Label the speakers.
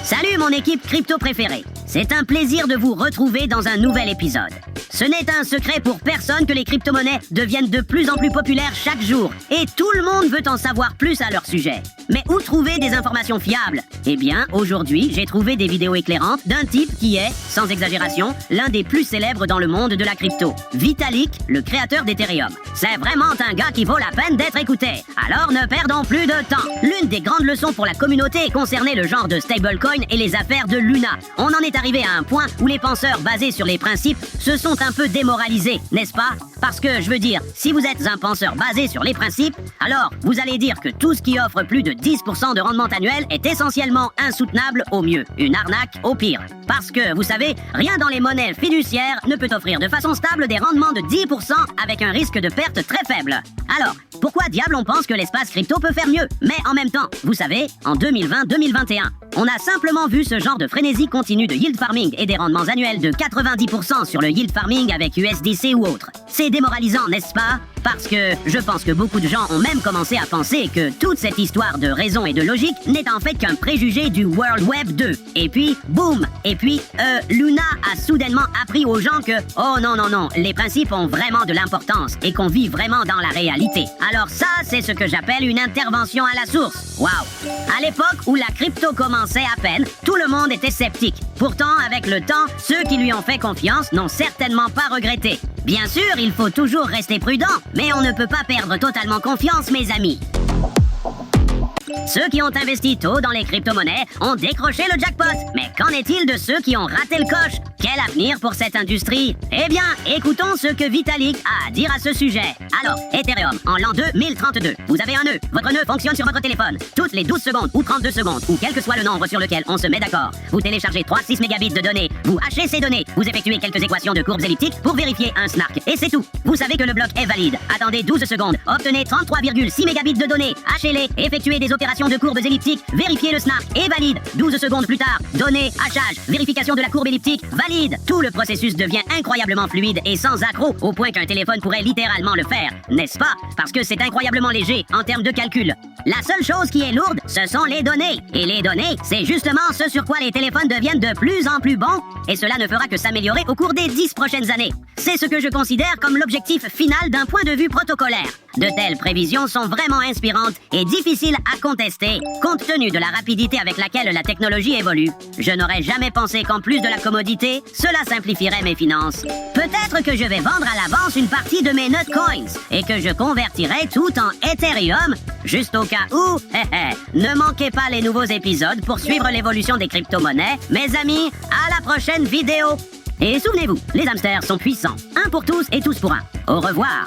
Speaker 1: Salut mon équipe crypto préférée. C'est un plaisir de vous retrouver dans un nouvel épisode. Ce n'est un secret pour personne que les crypto-monnaies deviennent de plus en plus populaires chaque jour et tout le monde veut en savoir plus à leur sujet. Mais où trouver des informations fiables? Eh bien, aujourd'hui, j'ai trouvé des vidéos éclairantes d'un type qui est, sans exagération, l'un des plus célèbres dans le monde de la crypto. Vitalik, le créateur d'Ethereum. C'est vraiment un gars qui vaut la peine d'être écouté. Alors ne perdons plus de temps. L'une des grandes leçons pour la communauté concernait le genre de stablecoin et les affaires de Luna. On en est arrivé à un point où les penseurs basés sur les principes se sont un peu démoralisés, n'est-ce pas? Parce que, je veux dire, si vous êtes un penseur basé sur les principes, alors vous allez dire que tout ce qui offre plus de 10% de rendement annuel est essentiellement insoutenable au mieux, une arnaque au pire. Parce que, vous savez, rien dans les monnaies fiduciaires ne peut offrir de façon stable des rendements de 10% avec un risque de perte très faible. Alors, pourquoi diable on pense que l'espace crypto peut faire mieux? Mais en même temps, vous savez, en 2020-2021, on a simplement vu ce genre de frénésie continue de yield farming et des rendements annuels de 90% sur le yield farming avec USDC ou autre. C'est démoralisant, n'est-ce pas? Parce que je pense que beaucoup de gens ont même commencé à penser que toute cette histoire de raison et de logique n'est en fait qu'un préjugé du World Web 2. Et puis, boum! Et puis, Luna a soudainement appris aux gens que, oh non, les principes ont vraiment de l'importance et qu'on vit vraiment dans la réalité. Alors ça, c'est ce que j'appelle une intervention à la source. Waouh! À l'époque où la crypto commençait à peine, tout le monde était sceptique. Pourtant, avec le temps, ceux qui lui ont fait confiance n'ont certainement pas regretté. Bien sûr, il faut toujours rester prudent, mais on ne peut pas perdre totalement confiance, mes amis. Ceux qui ont investi tôt dans les crypto-monnaies ont décroché le jackpot. Mais qu'en est-il de ceux qui ont raté le coche? Quel avenir pour cette industrie? Eh bien, écoutons ce que Vitalik a à dire à ce sujet. Alors, Ethereum, en l'an 2032, vous avez un nœud. Votre nœud fonctionne sur votre téléphone. Toutes les 12 secondes ou 32 secondes, ou quel que soit le nombre sur lequel on se met d'accord, vous téléchargez 3-6 mégabits de données, vous hachez ces données, vous effectuez quelques équations de courbes elliptiques pour vérifier un snark. Et c'est tout. Vous savez que le bloc est valide. Attendez 12 secondes, obtenez 33,6 mégabits de données, hachez-les, effectuez des opérations de courbes elliptiques, vérifiez le snark et valide. 12 secondes plus tard, données, hachage, vérification de la courbe elliptique, valide. Tout le processus devient incroyablement fluide et sans accroc, au point qu'un téléphone pourrait littéralement le faire, n'est-ce pas? Parce que c'est incroyablement léger en termes de calcul. La seule chose qui est lourde, ce sont les données. Et les données, c'est justement ce sur quoi les téléphones deviennent de plus en plus bons, et cela ne fera que s'améliorer au cours des 10 prochaines années. C'est ce que je considère comme l'objectif final d'un point de vue protocolaire. De telles prévisions sont vraiment inspirantes et difficiles à contester, compte tenu de la rapidité avec laquelle la technologie évolue. Je n'aurais jamais pensé qu'en plus de la commodité, cela simplifierait mes finances. Peut-être que je vais vendre à l'avance une partie de mes Nutcoins et que je convertirai tout en Ethereum, juste au cas où. Ne manquez pas les nouveaux épisodes pour suivre l'évolution des crypto-monnaies. Mes amis, à la prochaine vidéo! Et souvenez-vous, les hamsters sont puissants. Un pour tous et tous pour un. Au revoir!